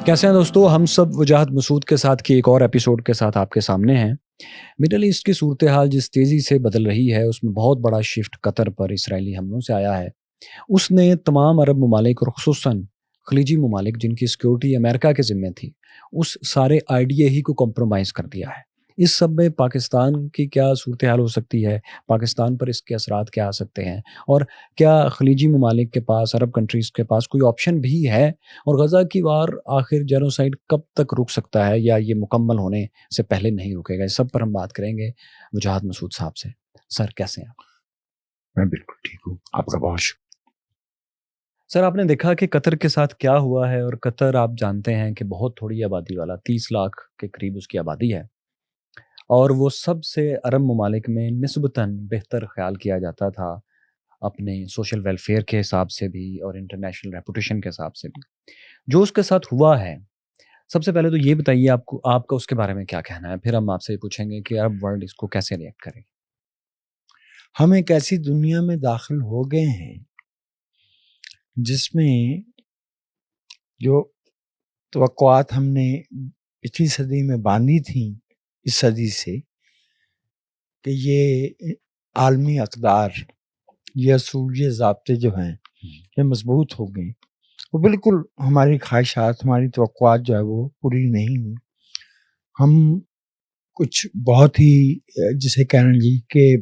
کیسے ہیں دوستو؟ ہم سب وجاہت مسعود کے ساتھ کی ایک اور ایپیسوڈ کے ساتھ آپ کے سامنے ہیں۔ مڈل ایسٹ کی صورتحال جس تیزی سے بدل رہی ہے اس میں بہت بڑا شفٹ قطر پر اسرائیلی حملوں سے آیا ہے۔ اس نے تمام عرب ممالک اور خصوصاً خلیجی ممالک جن کی سیکیورٹی امریکہ کے ذمہ تھی اس سارے آئیڈیا ہی کو کمپرومائز کر دیا ہے۔ اس سب میں پاکستان کی کیا صورتحال ہو سکتی ہے، پاکستان پر اس کے اثرات کیا آ سکتے ہیں، اور کیا خلیجی ممالک کے پاس، عرب کنٹریز کے پاس کوئی آپشن بھی ہے، اور غزہ کی وار آخر جینوسائیڈ کب تک رک سکتا ہے یا یہ مکمل ہونے سے پہلے نہیں رکے گا؟ اس سب پر ہم بات کریں گے وجاہت مسعود صاحب سے۔ سر کیسے ہیں آپ؟ میں بالکل ٹھیک ہوں، آپ کا بہت شکریہ۔ سر آپ نے دیکھا کہ قطر کے ساتھ کیا ہوا ہے، اور قطر آپ جانتے ہیں کہ بہت تھوڑی آبادی والا 30 لاکھ کے قریب اس کی آبادی ہے، اور وہ سب سے عرب ممالک میں نسبتاً بہتر خیال کیا جاتا تھا اپنے سوشل ویلفیئر کے حساب سے بھی اور انٹرنیشنل ریپوٹیشن کے حساب سے بھی۔ جو اس کے ساتھ ہوا ہے، سب سے پہلے تو یہ بتائیے آپ کا اس کے بارے میں کیا کہنا ہے، پھر ہم آپ سے یہ پوچھیں گے کہ عرب ورلڈ اس کو کیسے ریئیکٹ کرے۔ ہم ایک ایسی دنیا میں داخل ہو گئے ہیں جس میں جو توقعات ہم نے پچھلی صدی میں باندھی تھیں اس صدی سے کہ یہ عالمی اقدار، یہ اصول، یہ ضابطے جو ہیں یہ مضبوط ہو گئے، وہ بالکل ہماری خواہشات، ہماری توقعات جو ہے وہ پوری نہیں ہوئی۔ ہم کچھ بہت ہی جسے کہنا جی کہ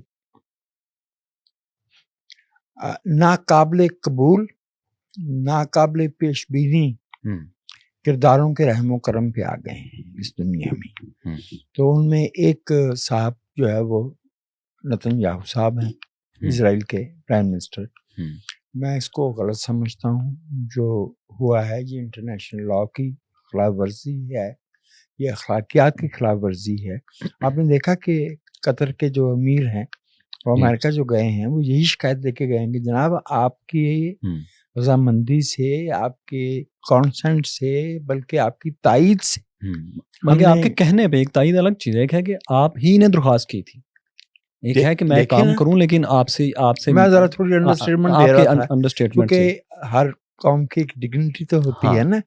ناقابل قبول، ناقابل پیش بینی کرداروں کے رحم و کرم پہ آ گئے ہیں اس دنیا میں۔ تو ان میں ایک صاحب جو ہے وہ نتن یاہو صاحب ہیں، اسرائیل کے پرائم منسٹر۔ میں اس کو غلط سمجھتا ہوں، جو ہوا ہے یہ انٹرنیشنل لاء کی خلاف ورزی ہے، یہ اخلاقیات کی خلاف ورزی ہے۔ آپ نے دیکھا کہ قطر کے جو امیر ہیں وہ امریکہ جو گئے ہیں وہ یہی شکایت لے کے گئے ہیں کہ جناب آپ کی رضامندی سے، آپ کے کانسنٹ سے، بلکہ آپ کی تائید سے، بلکہ آپ کے کہنے پہ، ایک تائید الگ چیز ہے، ایک ہے کہ آپ ہی نے درخواست کی تھی، ایک ہے کہ میں کام کروں لیکن آپ سے میں ذرا تھوڑی انڈرسٹیٹمنٹ دے رہا تھا، کیونکہ ہر قوم کی ایک ڈگنیٹی تو ہوتی ہے نا،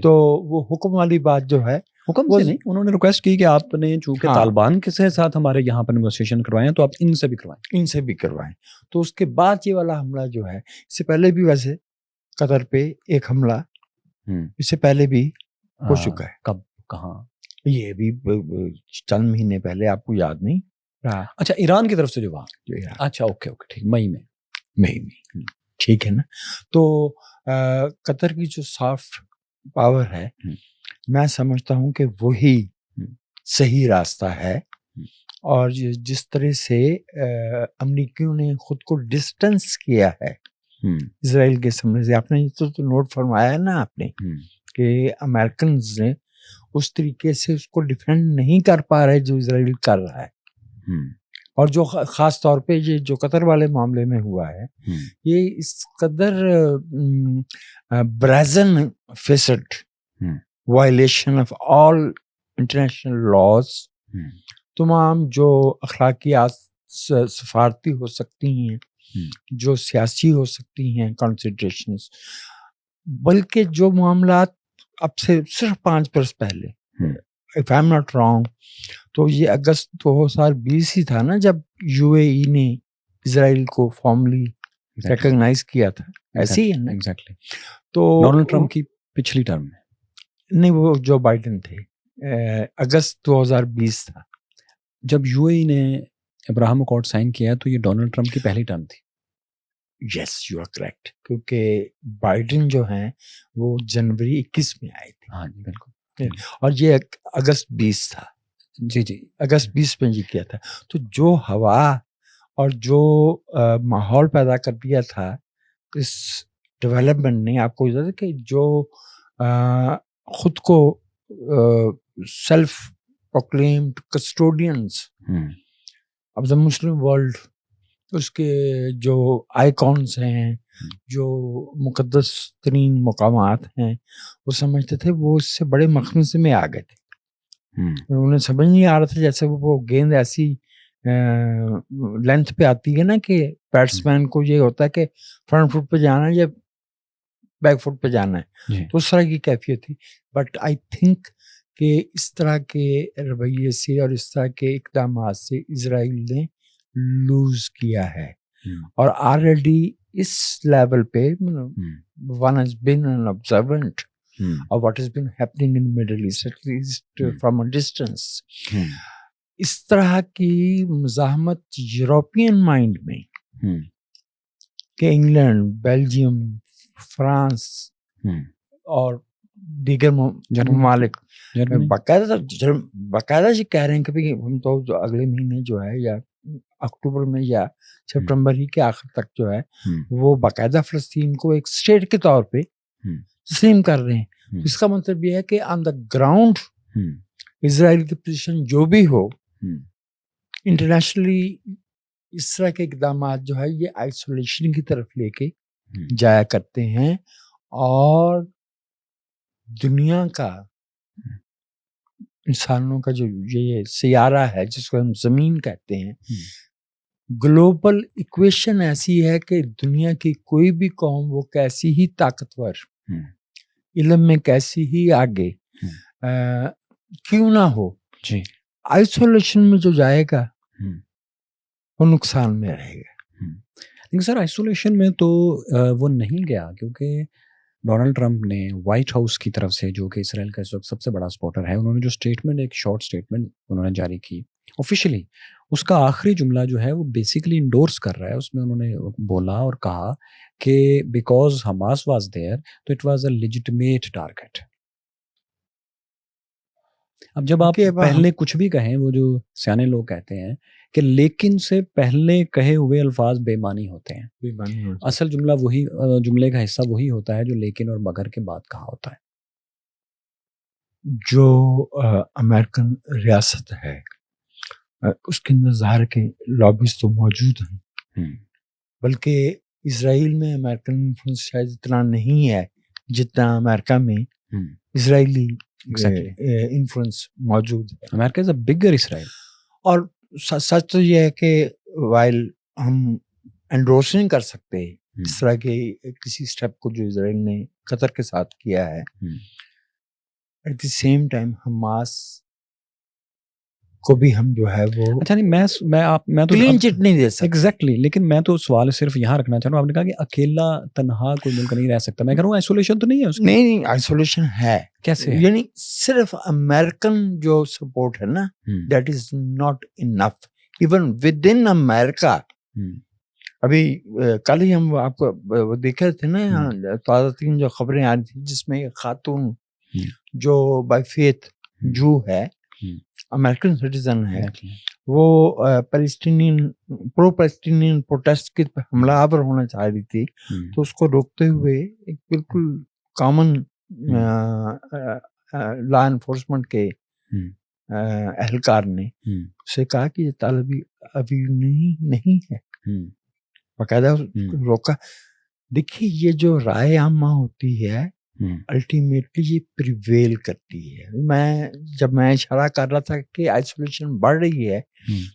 تو وہ حکم والی بات جو ہے، حکم سے نہیں، انہوں نے ریکویسٹ کی کہ آپ نے چونکہ طالبان کے ساتھ ہمارے یہاں پر نیگوسیشن کروائیں تو آپ ان سے بھی کروائیں، تو اس کے بعد یہ والا حملہ جو ہے، اس سے پہلے بھی ویسے قطر پہ ایک حملہ اس سے پہلے بھی ہو چکا ہے۔ کب، کہاں؟ یہ بھی چند مہینے پہلے، آپ کو یاد نہیں رہا؟ اچھا، ایران کی طرف سے جو وہاں، اچھا اوکے ٹھیک، مئی میں ٹھیک ہے نا۔ تو قطر کی جو سافٹ پاور ہے، میں سمجھتا ہوں کہ وہی صحیح راستہ ہے، اور جس طرح سے امریکیوں نے خود کو ڈسٹنس کیا ہے اسرائیل کے سامنے سے، آپ نے تو نوٹ فرمایا ہے نا آپ نے کہ امریکنز نے اس طریقے سے اس کو ڈیفینڈ نہیں کر پا رہے جو اسرائیل کر رہا ہے، اور جو خاص طور پہ یہ جو قطر والے معاملے میں ہوا ہے، یہ اس قدر brazen faced violation of all international laws, تمام جو اخلاقیات سفارتی ہو سکتی ہیں، جو سیاسی ہو سکتی ہیں کنسیڈریشنز، بلکہ جو معاملات اب سے صرف 5 برس پہلے، if I'm not wrong، تو یہ اگست 2020 ہی تھا نا جب یو اے ای نے اسرائیل کو فارملی ریکگنائز کیا تھا، ایسے ہی ہے نا؟ ایگزیکٹلی۔ تو ڈونلڈ ٹرمپ کی پچھلی ٹرم میں نہیں، وہ جو بائیڈن تھے، اگست 2020 تھا جب یو اے ای نے ابراہم اکارڈ سائن کیا، تو یہ ڈونلڈ ٹرمپ کی پہلی ٹرم تھی۔ یس، یو آر کریکٹ، کیونکہ بائیڈن جو ہیں وہ جنوری 21 میں آئے تھے۔ ہاں جی بالکل، اور یہ اگست 20 تھا، جی اگست 20 میں یہ کیا تھا۔ تو جو ہوا اور جو ماحول پیدا کر دیا تھا اس ڈیولپمنٹ نے، آپ کو یاد ہے کہ جو خود کو self proclaimed custodians of the Muslim world, اس کے جو آئیکونز ہیں، جو مقدس ترین مقامات ہیں، وہ سمجھتے تھے وہ اس سے بڑے مخمصے میں آ گئے تھے۔ انہیں سمجھ نہیں آ رہا تھا، جیسے وہ گیند ایسی لینتھ پہ آتی ہے نا کہ بیٹسمین کو یہ ہوتا ہے کہ فرنٹ فٹ پہ جانا ہے، جب بیک فٹ پہ جانا ہے. تو اس طرح کی کیفیت تھی. بٹ آئی تھنک کہ اس طرح کے رویے سے اور اس طرح کے اقدامات سے اسرائیل نے لوز کیا ہے. اور آلریڈی اس لیول پہ one has been an observant of what has been happening in Middle East, at least from a distance. اس طرح کی مزاحمت یورپین مائنڈ میں کہ انگلینڈ، بیلجیم، فرانس اور دیگر ممالک باقاعدہ یہ کہہ رہے ہیں کہ ہم تو جو اگلے مہینے جو ہے یا اکتوبر میں یا سپٹمبر ہی کے آخر تک جو ہے وہ باقاعدہ فلسطین کو ایک اسٹیٹ کے طور پہ تسلیم کر رہے ہیں. اس کا مطلب یہ ہے کہ آن دا گراؤنڈ اسرائیل کی پوزیشن جو بھی ہو، انٹرنیشنلی اس طرح کے اقدامات جو ہے یہ آئسولیشن کی طرف لے کے جایا کرتے ہیں. اور دنیا کا، انسانوں کا جو یہ سیارہ ہے جس کو ہم زمین کہتے ہیں، گلوبل ایکویشن ایسی ہے کہ دنیا کی کوئی بھی قوم وہ کیسی ہی طاقتور، علم میں کیسی ہی آگے کیوں نہ ہو، آئسولیشن میں جو جائے گا وہ نقصان میں رہے گا. لیکن سر آئسولیشن میں تو وہ نہیں گیا، کیونکہ ڈونلڈ ٹرمپ نے وائٹ ہاؤس کی طرف سے، جو کہ اسرائیل کا اس وقت سب سے بڑا سپورٹر ہے، انہوں نے جو اسٹیٹمنٹ، ایک شارٹ اسٹیٹمنٹ انہوں نے جاری کی آفیشیلی، اس کا آخری جملہ جو ہے وہ بیسیکلی انڈورس کر رہا ہے. اس میں انہوں نے بولا اور کہا کہ بیکاز حماس واز دیئر تو it was a legitimate target. اب جب آپ پہلے کچھ بھی کہیں، وہ جو سیانے لوگ کہتے ہیں کہ لیکن سے پہلے کہے ہوئے الفاظ بے معنی ہوتے ہیں. اصل جملہ وہی، جملے کا حصہ وہی ہوتا ہے جو لیکن اور مگر کے بعد کہا ہوتا ہے. جو امریکن ریاست ہے اس کے اندر ظاہر کے لابیز تو موجود ہیں، بلکہ اسرائیل میں امریکن انفلوئنس شاید اتنا نہیں ہے جتنا امریکہ میں اسرائیلی انفلوئنس موجود ہے. امریکہ از اے بگر اسرائیل. اور سچ تو یہ ہے کہ وائل ہم انڈورس نہیں کر سکتے اس طرح کے کسی اسٹیپ کو جو اسرائیل نے قطر کے ساتھ کیا ہے، at the same time Hamas کو بھی ہم جو ہے وہ اچھا نہیں، میں تو کلین چٹ نہیں دے سکتے ایگزیکٹلی. لیکن میں تو سوال صرف یہاں رکھنا چاہ رہا ہوں. آپ نے کہا کہ اکیلا تنہا کوئی ملک نہیں رہ سکتا. میں کہہ رہا ہوں آئسولیشن تو نہیں ہے اس کی. نہیں آئسولیشن ہے. کیسے؟ یعنی صرف امریکن جو سپورٹ ہے نا، that is not enough even within America. ابھی کل ہی ہم آپ کو دیکھ رہے تھے نا، تازہ ترین جو خبریں آ رہی تھیں جس میں خاتون جو بائی فیتھ جو ہے، امریکن سٹیزن ہے، وہ پیلسٹینین پرو پیلسٹینین پروٹیسٹ کے حملہ آور ہونا چاہ رہی تھی، تو اس کو روکتے ہوئے ایک بالکل کامن لا انفورسمنٹ کے اہلکار نے اسے کہا کہ یہ طالبی ابھی نہیں ہے، باقاعدہ روکا. دیکھیے یہ جو رائے عامہ ہوتی ہے الٹیمیٹلی یہ پریویل کرتی ہے. جب میں اشارہ کر رہا تھا کہ آئسولیشن بڑھ رہی ہے،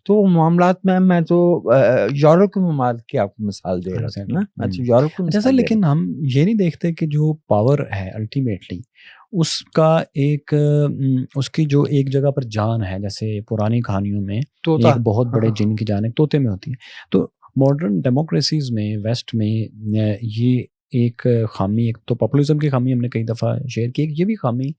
تو معاملات میں تو یورپ کے ممالک کی آپ کو مثال دے رہا تھا نا، میں تو یورپ کو مثال. لیکن ہم یہ نہیں دیکھتے کہ جو پاور ہے الٹیمیٹلی اس کا اس کی جو ایک جگہ پر جان ہے، جیسے پرانی کہانیوں میں ایک بہت بڑے جن کی جان ایک طوطے میں ہوتی ہے. تو ماڈرن ڈیموکریسیز میں، ویسٹ میں، یہ ایک خامی، ایک تو پاپولزم کی خامی ہم نے کئی دفعہ شیئر کی، یہ بھی خامی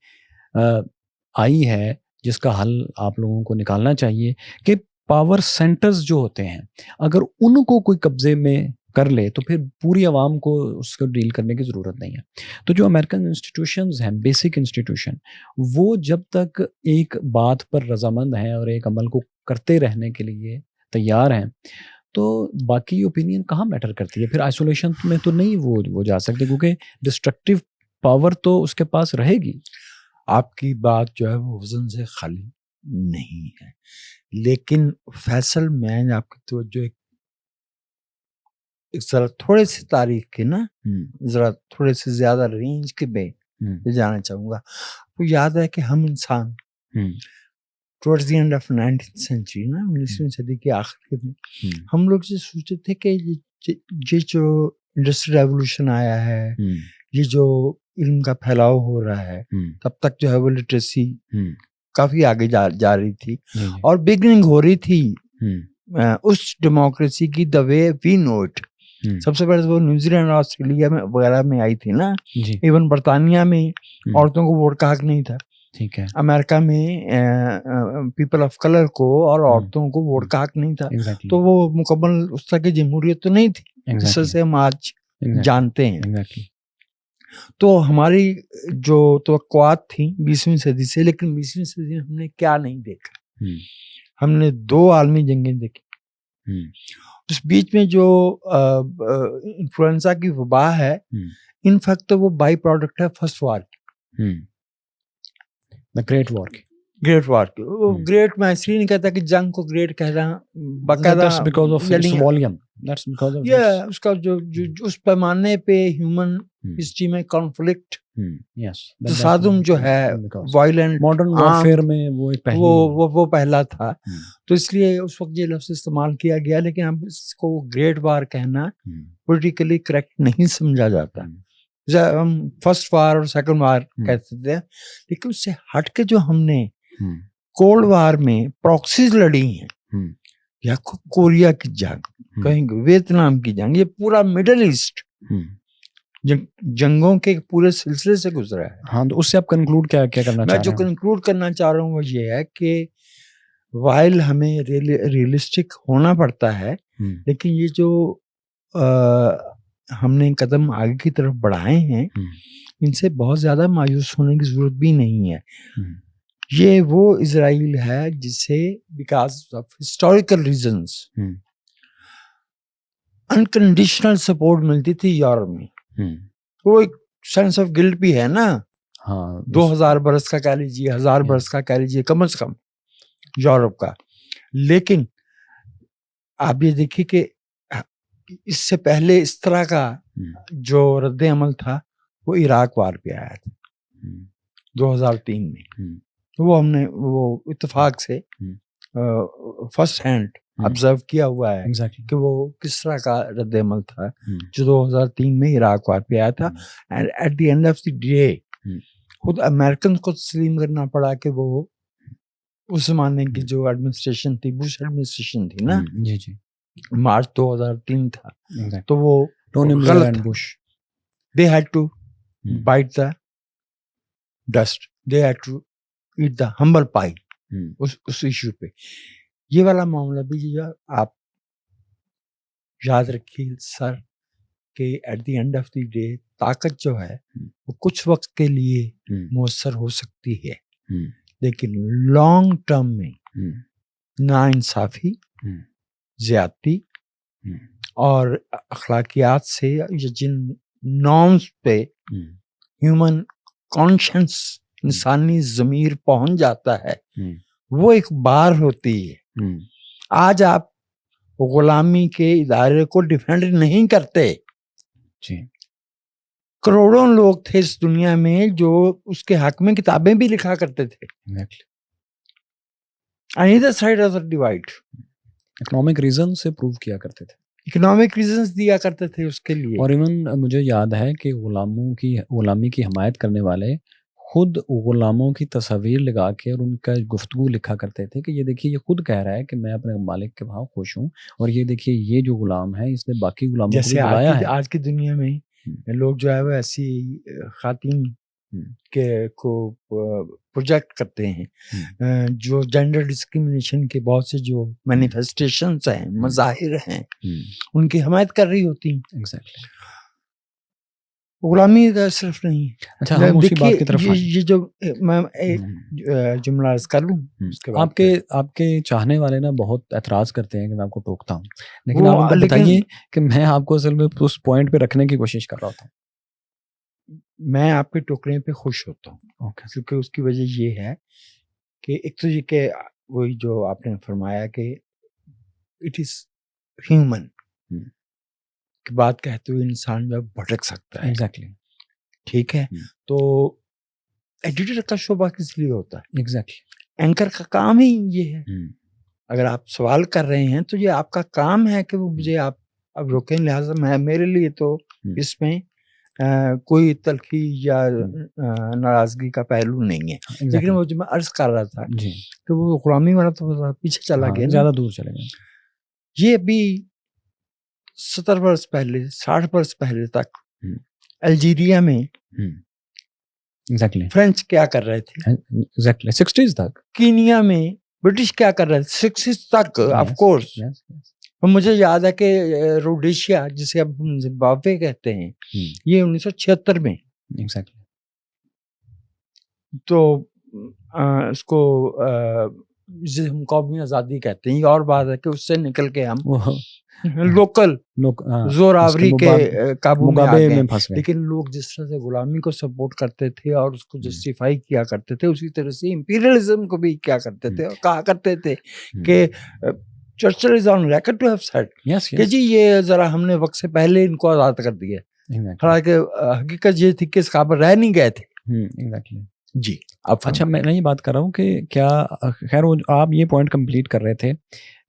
آئی ہے جس کا حل آپ لوگوں کو نکالنا چاہیے کہ پاور سینٹرز جو ہوتے ہیں اگر ان کو کوئی قبضے میں کر لے تو پھر پوری عوام کو اس کو ڈیل کرنے کی ضرورت نہیں ہے. تو جو امریکن انسٹیٹیوشنز ہیں، بیسک انسٹیٹیوشن، وہ جب تک ایک بات پر رضامند ہیں اور ایک عمل کو کرتے رہنے کے لیے تیار ہیں، تو باقی اوپینین کہاں میٹر کرتی ہے. پھر آئسولیشن میں تو نہیں وہ جا سکتے، کیونکہ ڈسٹرکٹیو پاور تو اس کے پاس رہے گی. آپ کی بات جو ہے وہ وزن سے خالی نہیں ہے، لیکن فیصل میں آپ کی توجہ ایک ذرا تھوڑے سے تاریخ کے نا، ذرا تھوڑے سے زیادہ رینج کے میں جانا چاہوں گا. وہ یاد ہے کہ ہم انسان towards the end of 19th century نا، 19ویں صدی کے آخر میں ہم لوگ یہ سوچتے تھے کہ یہ جو انڈسٹریل ریولوشن آیا ہے یہ جو علم کا پھیلاؤ ہو رہا ہے تب تک جو ہے وہ لٹریسی کافی آگے جا رہی تھی اور بگننگ ہو رہی تھی اس ڈیموکریسی کی دا وے وی نو اٹ. سب سے پہلے وہ نیوزی لینڈ اور آسٹریلیا میں وغیرہ میں آئی تھی نا. ایون برطانیہ میں عورتوں کو ووٹ کا حق نہیں تھا. ٹھیک ہے. امریکہ میں پیپل آف کلر کو اور عورتوں کو ووٹ کا حق نہیں تھا. تو وہ مکمل اس طرح کی جمہوریت تو نہیں تھی جس سے ہم آج جانتے ہیں. تو ہماری جو توقعات تھیں 20ویں صدی سے، لیکن 20ویں صدی میں ہم نے کیا نہیں دیکھا. ہم نے 2 عالمی جنگیں دیکھی. اس بیچ میں جو انفلوئنزا کی وبا ہے ان فیکٹ وہ بائی پروڈکٹ ہے فرسٹ وار کی، گریٹ وار کی. گریٹ وار کی. گریٹ میں اس لیے نہیں کہتا کہ جنگ کو گریٹ کہہ رہا باقاعدہ اس کا جو اس پیمانے پہ ہیومن ہسٹری میں کانفلکٹ تصادم جو ہے وائلنٹ ماڈرن وارفیئر میں وہ پہلا تھا. تو اس لیے اس وقت یہ لفظ استعمال کیا گیا، لیکن اب اس کو گریٹ وار کہنا پولیٹیکلی کریکٹ نہیں سمجھا جاتا. ہم فرسٹ وار اور سیکنڈ وار کہتے تھے، لیکن اس سے ہٹ کے جو ہم نے کولڈ وار میں پراکسیز لڑی ہیں، یا کوریا کی جنگ کہیں گے، ویتنام کی جنگ، یہ پورا مڈل ایسٹ جنگوں کے پورے سلسلے سے گزرا ہے. ہاں، تو اس سے آپ کنکلوڈ کیا کرنا چاہ رہے ہیں؟ میں جو کنکلوڈ کرنا چاہ رہا ہوں وہ یہ ہے کہ وائل ہمیں ریئلسٹک ہونا پڑتا ہے، لیکن یہ جو ہم نے قدم آگے کی طرف بڑھائے ہیں ان سے بہت زیادہ مایوس ہونے کی ضرورت بھی نہیں ہے. یہ وہ اسرائیل ہے جسے because of historical reasons unconditional support ملتی تھی یورپ میں. وہ ایک سینس آف گلٹ بھی ہے نا. 2000 برس کا کہہ لیجیے، 1000 برس کا کہہ لیجیے کم از کم یورپ کا. لیکن آپ یہ دیکھیے کہ اس سے پہلے اس طرح کا جو رد عمل تھا وہ عراق وار پہ آیا تھا 2003 میں. وہ ہم نے وہ اتفاق سے فرسٹ ہینڈ آبزرو کیا ہوا ہے کہ وہ کس طرح کا رد عمل تھا جو 2003 میں عراق وار پہ آیا تھا. And at the end of the day خود امریکن کو تسلیم کرنا پڑا کہ وہ اس زمانے کی جو ایڈمنسٹریشن تھی، بش ایڈمنسٹریشن تھی نا، مارچ 2003 تھا، تو وہ غلط. They had to bite the dust, they had to eat the humble pie. اس ایشو پہ یہ والا معاملہ بھی آپ یاد رکھیے سر کہ at the end of the day طاقت جو ہے وہ کچھ وقت کے لیے مؤثر ہو سکتی ہے، لیکن لانگ ٹرم میں ناانصافی، زیادتی اور اخلاقیات سے یا جن نارمز پہ ہیومن کانشنس، انسانی ضمیر پہنچ جاتا ہے، وہ ایک بار ہوتی ہے. آج آپ غلامی کے ادارے کو ڈیفینڈ نہیں کرتے. کروڑوں لوگ تھے اس دنیا میں جو اس کے حق میں کتابیں بھی لکھا کرتے تھے. either side of the divide. Economic reason سے پروو کیا کرتے تھے، اکنامک ریزنز دیا کرتے تھے اس کے لیے. اور ایون مجھے یاد ہے کہ غلامی کی حمایت کرنے والے خود غلاموں کی تصاویر لگا کے اور ان کا گفتگو لکھا کرتے تھے کہ یہ دیکھیے یہ خود کہہ رہا ہے کہ میں اپنے مالک کے وہاں خوش ہوں، اور یہ دیکھیے یہ جو غلام ہے اس نے باقی غلاموں کو بھی بلایا ہے. آج کی دنیا میں لوگ جو ہے وہ ایسی خواتین کو پروجیکٹ کرتے ہیں جو جینڈر ڈسکریمنیشن کے بہت سے جو مینیفیسٹیشنز ہیں، مظاہر ہیں، ان کی حمایت کر رہی ہوتی ہیں. غلامی کا صرف نہیں. اچھا، ہم اسی بات کی طرف یہ جو میں ایک جملہ عرض کر لوں، آپ کے چاہنے والے نا بہت اعتراض کرتے ہیں کہ میں آپ کو ٹوکتا ہوں، لیکن آپ بتائیے کہ میں آپ کو اصل میں اس پوائنٹ پہ رکھنے کی کوشش کر رہا تھا. میں آپ کے ٹوکرے پہ خوش ہوتا ہوں کیونکہ اس کی وجہ یہ ہے کہ ایک تو یہ کہ وہی جو آپ نے فرمایا کہ اٹ از ہیومن کی بات کہتے ہوئے انسان جو بھٹک سکتا ہے. ایگزیکٹلی. ٹھیک ہے، تو ایڈیٹر کا شعبہ کس لیے ہوتا ہے؟ ایگزیکٹلی. اینکر کا کام ہی یہ ہے. اگر آپ سوال کر رہے ہیں تو یہ آپ کا کام ہے کہ وہ مجھے آپ اب روکیں. لہٰذا میرے لیے تو اس میں کوئی تلخی یا ناراضگی کا پہلو نہیں ہے. لیکن وہ جو میں عرض کر رہا تھا کہ وہ غلامی والا تو پیچھے چلا گیا, زیادہ دور چلے گئے. یہ ابھی 70 برس پہلے 60 برس پہلے تک الجیریا میں فرینچ کیا کر رہے تھے, 60s تک کینیا میں برٹش کیا کر رہے تھے, 60s تک آف کورس. مجھے یاد ہے کہ روڈیشیا جسے اب ہم زمبابوے کہتے ہیں, یہ 1976 میں, تو اس کو جسے ہم قومی آزادی کہتے ہیں. یہ اور بات ہے کہ اس سے نکل کے ہم لوکل زوراوری کے قابو میں آ گئے. لیکن لوگ جس طرح سے غلامی کو سپورٹ کرتے تھے اور اس کو جسٹیفائی کیا کرتے تھے, اسی طرح سے امپیریلزم کو بھی کیا کرتے تھے اور کہا کرتے تھے کہ Churchill is on record to have said کہ جی یہ ذرا ہم نے وقت سے پہلے ان کو آزاد کر دیا. حالانکہ حقیقت یہ تھی کہ اس قابل رہ نہیں گئے تھے. جی اچھا, میں یہ بات کر رہا ہوں کہ کیا خیر آپ یہ پوائنٹ کمپلیٹ کر رہے تھے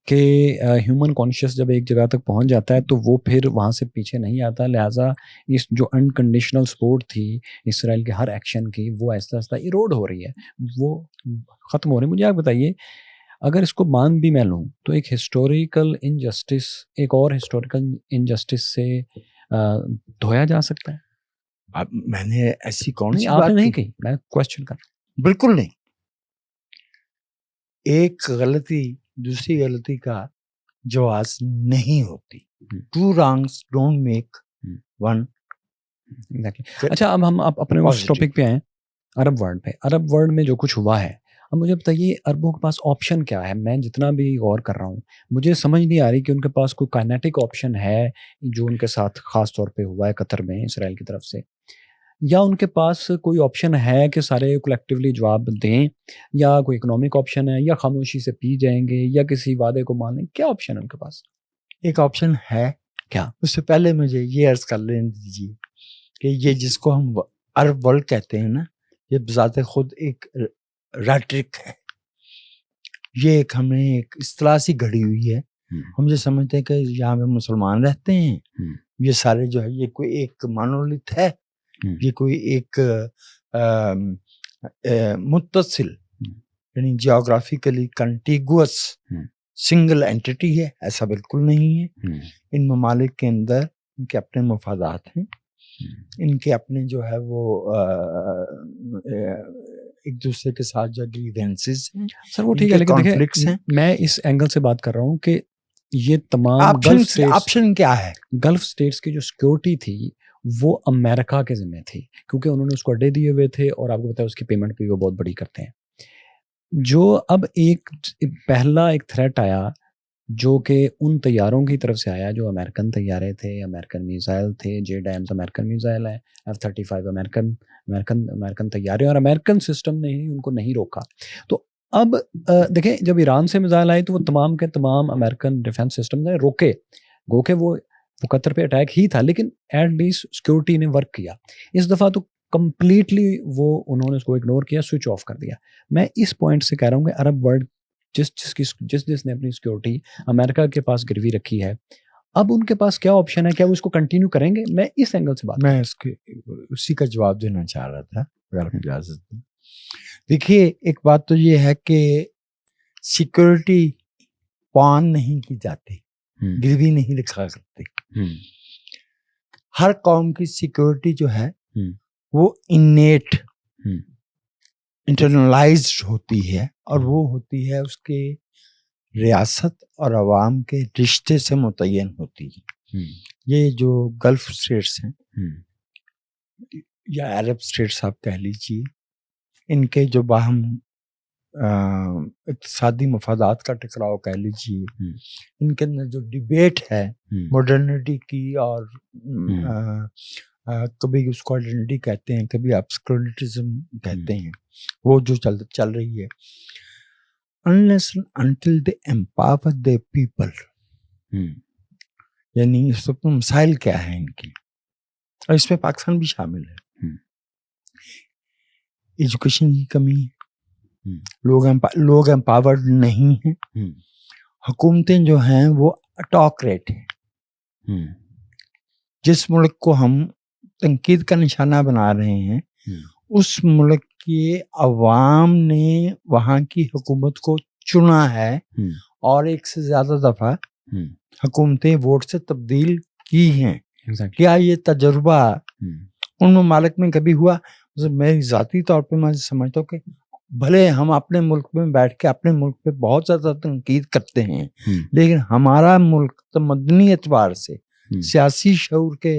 کہ ہیومن کانشیس جب ایک جگہ تک پہنچ جاتا ہے تو وہ پھر وہاں سے پیچھے نہیں آتا, لہٰذا اس جو انکنڈیشنل سپورٹ تھی اسرائیل کے ہر ایکشن کی وہ آہستہ آہستہ ایروڈ ہو رہی ہے, وہ ختم ہو رہی ہے. مجھے آپ بتائیے, اگر اس کو مان بھی میں لوں تو ایک ہسٹوریکل انجسٹس ایک اور ہسٹوریکل انجسٹس سے دھویا جا سکتا ہے؟ اب میں نے ایسی کون سی بات نہیں کہی, میں کوسچن کر رہا ہوں. بالکل نہیں. ایک غلطی دوسری غلطی کا جواز نہیں ہوتی. Two wrongs don't make one. اچھا, اب ہم اپنے اس ٹاپک پہ آئیں, عرب ورلڈ پہ. عرب ورلڈ میں جو کچھ ہوا ہے, اب مجھے بتائیے عربوں کے پاس آپشن کیا ہے؟ میں جتنا بھی غور کر رہا ہوں مجھے سمجھ نہیں آ رہی کہ ان کے پاس کوئی کائنیٹک آپشن ہے جو ان کے ساتھ خاص طور پہ ہوا ہے قطر میں اسرائیل کی طرف سے, یا ان کے پاس کوئی آپشن ہے کہ سارے کولیکٹیولی جواب دیں, یا کوئی اکنامک آپشن ہے, یا خاموشی سے پی جائیں گے, یا کسی وعدے کو مانیں. کیا آپشن ہے ان کے پاس؟ ایک آپشن ہے. کیا؟ اس سے پہلے مجھے یہ عرض کر لیں دیجیے کہ یہ جس کو ہم عرب ورلڈ کہتے ہیں نا, یہ بذات خود ایک ریٹرک ہے. یہ ایک ہمیں ایک اصطلاح سی گھڑی ہوئی ہے. ہم یہ سمجھتے ہیں کہ یہاں پہ مسلمان رہتے ہیں, یہ سارے جو ہے یہ کوئی ایک مونولیتھ ہے, یہ کوئی ایک متصل یعنی جیوگرافیکلی کنٹیگوس سنگل اینٹی ہے. ایسا بالکل نہیں ہے. ان ممالک کے اندر ان کے اپنے مفادات ہیں, ان کے اپنے جو ہے وہ ایک دوسرے کے ساتھ جو گریوینسز ہیں. سر وہ ٹھیک ہے, لیکن دیکھیں میں اس اینگل سے بات کر رہا ہوں کہ یہ تمام آپشن کیا ہے. گلف اسٹیٹس کی جو سیکورٹی تھی وہ امریکہ کے ذمہ تھی, کیونکہ انہوں نے اس کو اڈے دیے ہوئے تھے, اور آپ کو پتا ہے اس کی پیمنٹ بھی وہ بہت بڑی کرتے ہیں. جو اب ایک پہلا ایک تھریٹ آیا جو کہ ان طیاروں کی طرف سے آیا جو امریکن طیارے تھے, امریکن میزائل تھے. جے ڈیمز امریکن میزائل ہیں, F-35 امریکن طیارے, اور امریکن سسٹم نے ان کو نہیں روکا. تو اب دیکھیں جب ایران سے میزائل آئے تو وہ تمام کے تمام امریکن ڈیفنس سسٹم نے روکے, گو کہ وہ قطر پہ اٹیک ہی تھا, لیکن ایٹ لیسٹ سیکورٹی نے ورک کیا. اس دفعہ تو کمپلیٹلی وہ انہوں نے اس کو اگنور کیا, سوئچ آف کر دیا. میں اس پوائنٹ سے کہہ رہا ہوں کہ عرب ورلڈ جس نے اپنی سیکورٹی امریکہ کے پاس گروی رکھی ہے, اب ان کے پاس کیا آپشن ہے؟ کیا وہ اس کو کنٹینیو کریں گے؟ میں اس اینگل سے بات میں اسی کا جواب دینا چاہ رہا تھا اگر آپ اجازت دیں. دیکھیے ایک بات تو یہ ہے کہ سیکورٹی پان نہیں کی جاتی, گروی نہیں رکھا کرتے. ہر قوم کی سیکورٹی جو ہے وہ انیٹ انٹرنلائزڈ ہوتی ہے, اور وہ ہوتی ہے اس کے ریاست اور عوام کے رشتے سے متعین ہوتی ہے. یہ جو گلف اسٹیٹس ہیں یا عرب اسٹیٹس آپ کہہ لیجیے, ان کے جو باہم اقتصادی مفادات کا ٹکراؤ کہہ لیجیے, ان کے اندر جو ڈیبیٹ ہے ماڈرنٹی کی, اور کبھی اس کو آئیڈینٹی کہتے ہیں, کبھی ابسکیورٹزم کہتے ہیں, وہ جو چل رہی ہے, unless until they empower the people, یعنی اس وقت مسائل کیا ہیں ان کی, اور اس میں پاکستان بھی شامل ہے. ایجوکیشن کی کمی ہے, لوگ امپاورڈ نہیں ہیں, حکومتیں جو ہیں وہ اٹاکریٹ ہیں. جس ملک کو ہم تنقید کا نشانہ بنا رہے ہیں اس ملک کے عوام نے وہاں کی حکومت کو چنا ہے اور ایک سے زیادہ دفعہ حکومتیں ووٹ سے تبدیل کی ہیں. کیا یہ تجربہ ان ممالک میں کبھی ہوا؟ میں ذاتی طور پہ میں سمجھتا ہوں کہ بھلے ہم اپنے ملک میں بیٹھ کے اپنے ملک پہ بہت زیادہ تنقید کرتے ہیں لیکن ہمارا ملک تمدنی اعتبار سے سیاسی شعور کے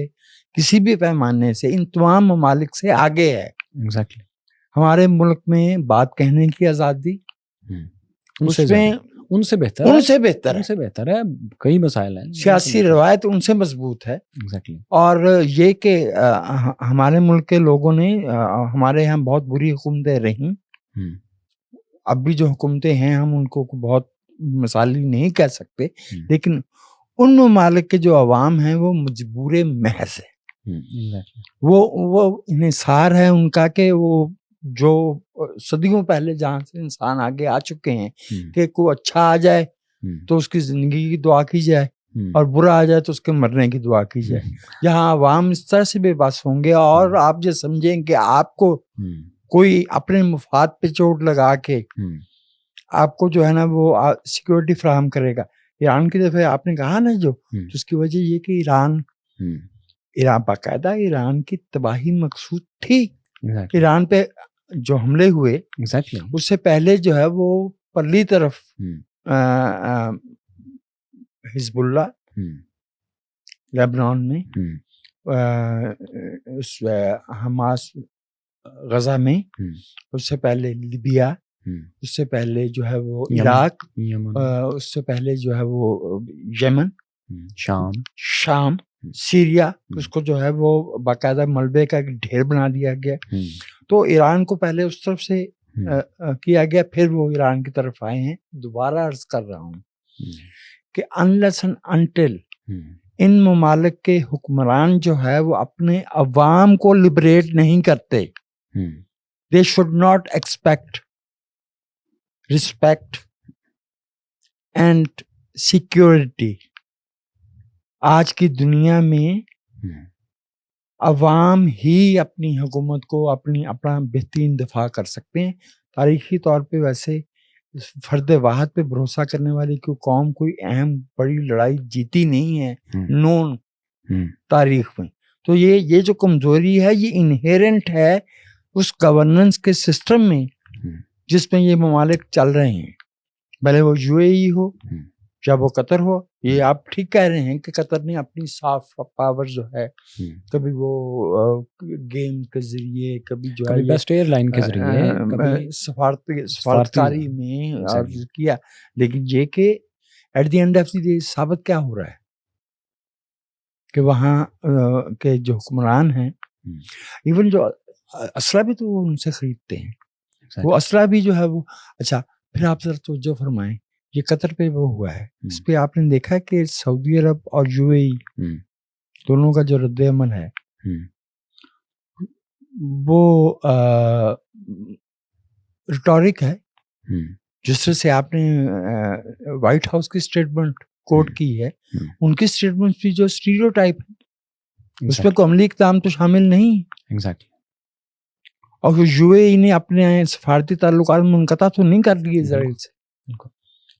کسی بھی پیمانے سے ان تمام ممالک سے آگے ہے. ہمارے ملک میں بات کہنے کی آزادی ان سے بہتر ہے. کئی مسائل ہیں. سیاسی روایت ان سے مضبوط ہے. اور یہ کہ ہمارے ملک کے لوگوں نے ہمارے یہاں بہت بری حکومتیں رہیں. اب بھی جو حکومتیں ہیں ہم ان کو بہت مثالی نہیں کہہ سکتے لیکن ان ممالک کے جو عوام ہیں وہ مجبور محض ہے. وہ انحصار ہے ان کا کہ وہ جو صدیوں پہلے جہاں سے انسان آگے آ چکے ہیں کہ کوئی اچھا آ جائے تو اس کی زندگی کی دعا کی جائے اور برا آ جائے تو اس کے مرنے کی دعا کی جائے. جہاں عوام اس طرح سے بے بس ہوں گے اور آپ جو سمجھیں کہ آپ کو کوئی اپنے مفاد پہ چوٹ لگا کے آپ کو جو ہے نا وہ سیکورٹی فراہم کرے گا. ایران کی دفعہ آپ نے کہا نا جو تو اس کی وجہ یہ کہ ایران باقاعدہ ایران کی تباہی مقصود تھی. ایران پہ جو حملے ہوئے اس سے پہلے جو ہے وہ پرلی طرف حزب اللہ لبنان میں حماس غزہ میں اس سے پہلے لیبیا اس سے پہلے جو ہے وہ عراق اس سے پہلے جو ہے وہ یمن شام سیریا اس کو جو ہے وہ باقاعدہ ملبے کا ڈھیر بنا دیا گیا. تو ایران کو پہلے اس طرف سے کیا گیا پھر وہ ایران کی طرف آئے ہیں. دوبارہ عرض کر رہا ہوں کہ unless and until ان ممالک کے حکمران جو ہے وہ اپنے عوام کو لبریٹ نہیں کرتے they should not expect respect and security. آج کی دنیا میں عوام ہی اپنی حکومت کو اپنا بہترین دفاع کر سکتے ہیں. تاریخی طور پہ ویسے فرد واحد پہ بھروسہ کرنے والی کوئی قوم کوئی اہم بڑی لڑائی جیتی نہیں ہے نون تاریخ میں. تو یہ جو کمزوری ہے یہ انہیرنٹ ہے اس گورننس کے سسٹم میں جس میں یہ ممالک چل رہے ہیں. بھلے وہ UAE ہو یا وہ قطر ہو. یہ آپ ٹھیک کہہ رہے ہیں کہ قطر نے اپنی سافٹ پاور جو ہے کبھی وہ گیم کے ذریعے کبھی جو ہے بیسٹ ایئر لائن کے ذریعے کبھی سفارتکاری میں اور کیا لیکن یہ کہ at the end of the day ثابت کیا ہو رہا ہے کہ وہاں کے جو حکمران ہیں ایون جو اسلحہ بھی تو وہ ان سے خریدتے ہیں. وہ اسلحہ بھی جو ہے وہ اچھا پھر آپ ذرا توجہ فرمائیں یہ قطر پہ وہ ہوا ہے اس پہ آپ نے دیکھا کہ سعودی عرب اور UAE دونوں کا جو رد عمل ہے وہ ریٹورک ہے. جس طرح سے آپ نے وائٹ ہاؤس کی اسٹیٹمنٹ کوٹ کی ہے ان کی اسٹیٹمنٹ بھی جو اسٹیریوٹائپ ہے اس پہ کوئی عملی اقدام تو شامل نہیں. اور UAE نے اپنے سفارتی تعلقات منقطع تو نہیں کر لیے اسرائیل سے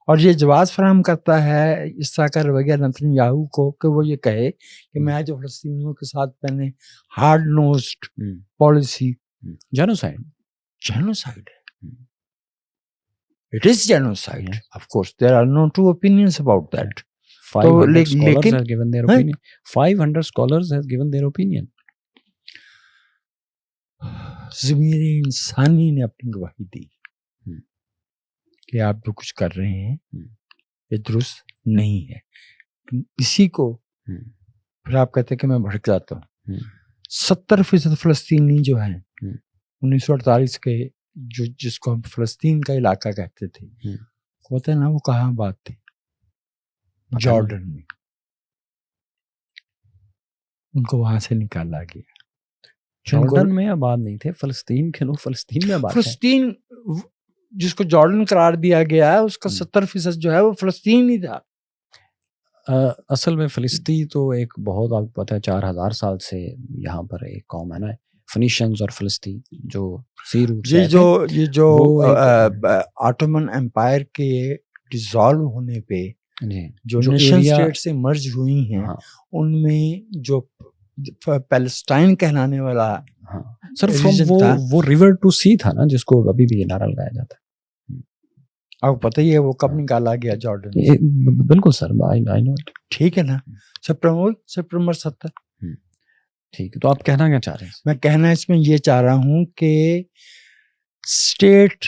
اور یہ جواز فراہم کرتا ہے اس طرح کا رویہ نتن یاہو کو کہ وہ یہ کہے کہ میں جو فلسطینیوں کے ساتھ پہنے ہارڈ نوزڈ پالیسی جینوسائیڈ ہے. It is genocide. Of course, there are no two opinions about that. 500 scholars have given their opinion. 500 scholars have given their opinion. ضمیر انسانی نے اپنی گواہی دی کہ آپ جو کچھ کر رہے ہیں یہ درست نہیں ہے. اسی کو پھر آپ کہتے ہیں کہ میں بھڑک جاتا ہوں. 70% فلسطینی جو ہیں 1948 کے جس کو ہم فلسطین کا علاقہ کہتے تھے پتہ ہے نا وہ کہاں بات تھی جارڈن میں. ان کو وہاں سے نکالا گیا. جارڈن میں آباد نہیں تھے فلسطین کے لوگ فلسطین میں آباد. فلسطین جس کو جارڈن قرار دیا گیا ہے اس کا 70% جو ہے وہ فلسطین ہی تھا. اصل میں فلسطین تو ایک بہت آپ کو پتہ ہے 4000 سال سے یہاں پر ایک قوم ہے نا، فنیشنز اور فلسطین جو سی روٹ سے یہ جو وہ ایک آٹومن امپائر کے ڈیزالو ہونے پہ جی جو نیشن اسٹیٹ سے مرج ہوئی ہیں ان میں جو پیلسٹائن کہلانے والا سر فرام وہ ریور ٹو سی تھا نا، جس کو ابھی بھی یہ نعرہ لگایا جاتا ہے. آپ کو پتہ ہی ہے وہ کب نکالا گیا جارڈن؟ بالکل سر، ٹھیک ہے نا، سپٹمبر 7. ٹھیک ہے، تو آپ کہنا کیا چاہ رہے ہیں؟ میں کہنا اس میں یہ چاہ رہا ہوں کہ اسٹیٹ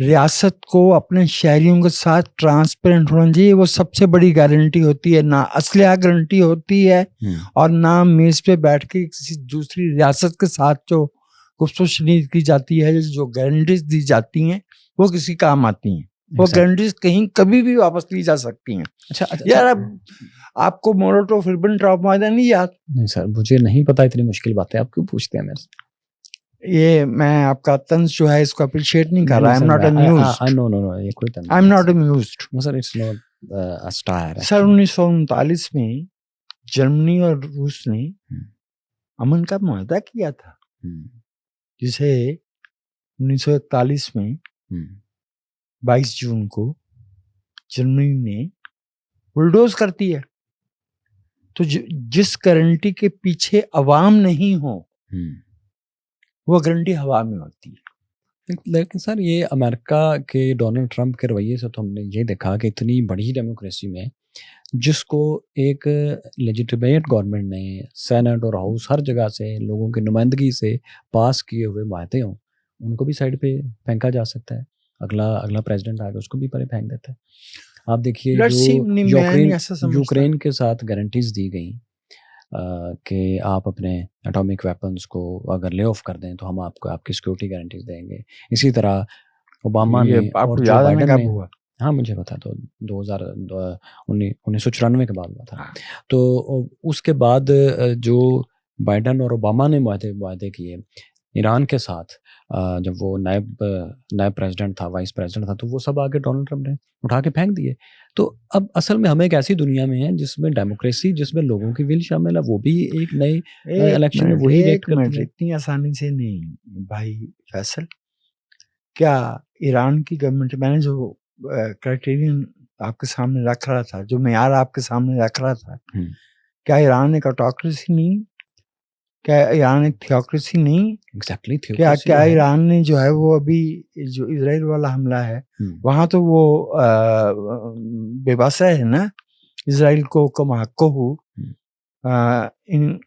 ریاست کو اپنے شہریوں کے ساتھ ٹرانسپیرنٹ ہونا چاہیے. وہ سب سے بڑی گارنٹی ہوتی ہے، نہ اسلحہ گارنٹی ہوتی ہے اور نہ میز پہ بیٹھ کے کسی دوسری ریاست کے ساتھ جو گفت و شنید کی جاتی ہے، جو گارنٹیز دی جاتی ہیں وہ کسی کام آتی ہیں. وہ گارنٹیز کہیں کبھی بھی واپس لی جا سکتی ہیں. اچھا یار اب آپ کو مولوٹوف ربنٹراپ معاہدہ نہیں یاد؟ نہیں سر، مجھے نہیں پتا، اتنی مشکل بات ہے آپ کیوں پوچھتے ہیں میرے سے؟ یہ میں آپ کا طنز جو ہے اس کو اپریشیٹ نہیں کر رہا. سر 1939 میں جرمنی اور روس نے امن کا معاہدہ کیا تھا، جسے 1941 میں 22 جون کو جرمنی نے بلڈوز کر دیا. تو جس گارنٹی کے پیچھے عوام نہیں ہو وہ گارنٹی ہوا میں ہوتی ہے. لیکن سر یہ امریکہ کے ڈونلڈ ٹرمپ کے رویے سے تو ہم نے یہ دیکھا کہ اتنی بڑی ڈیموکریسی میں جس کو ایک لیجیٹیمیٹ گورنمنٹ نے سینٹ اور ہاؤس ہر جگہ سے لوگوں کی نمائندگی سے پاس کیے ہوئے معاہدے ہوں، ان کو بھی سائڈ پہ پھینکا جا سکتا ہے. اگلا پریزیڈنٹ آ کے اس کو بھی پرے پھینک دیتا ہے. آپ دیکھیے جو یوکرین کے ساتھ گارنٹیز دی گئیں کہ آپ اپنے اٹامک ویپنز کو اگر لے آف کر دیں تو ہم آپ کو آپ کی سیکورٹی گارنٹیز دیں گے. اسی طرح اوباما نے اور جو بائیڈن نے، ہاں مجھے پتا، تو 1994 کے بعد ہوا تھا. تو اس کے بعد جو بائیڈن اور اوباما نے معاہدے کیے ایران کے ساتھ، جب وہ نائب پریزیڈنٹ تھا، وائس پریزیڈنٹ تھا، تو وہ سب آگے ڈونلڈ ٹرمپ نے اٹھا کے پھینک دیے. تو اب اصل میں ہم ایک ایسی دنیا میں ہیں جس میں ڈیموکریسی، جس میں لوگوں کی ول شامل ہے، وہ بھی ایک نئے الیکشن میں وہی ریٹ کرتی ہے. اتنی آسانی سے نہیں بھائی فیصل. کیا ایران کی گورنمنٹ، میں نے جو کرائٹیرین آپ کے سامنے رکھ رہا تھا، جو معیار آپ کے سامنے رکھ رہا تھا، کیا ایران ایک آٹوکریسی نہیں؟ کیا ایران ایک تھیوکریسی نہیں؟ ایگزیکٹلی. کیا ایران نے جو ہے وہ ابھی جو اسرائیل والا حملہ ہے وہاں تو وہ بے بس ہے نا، اسرائیل کو کم حق ہو ان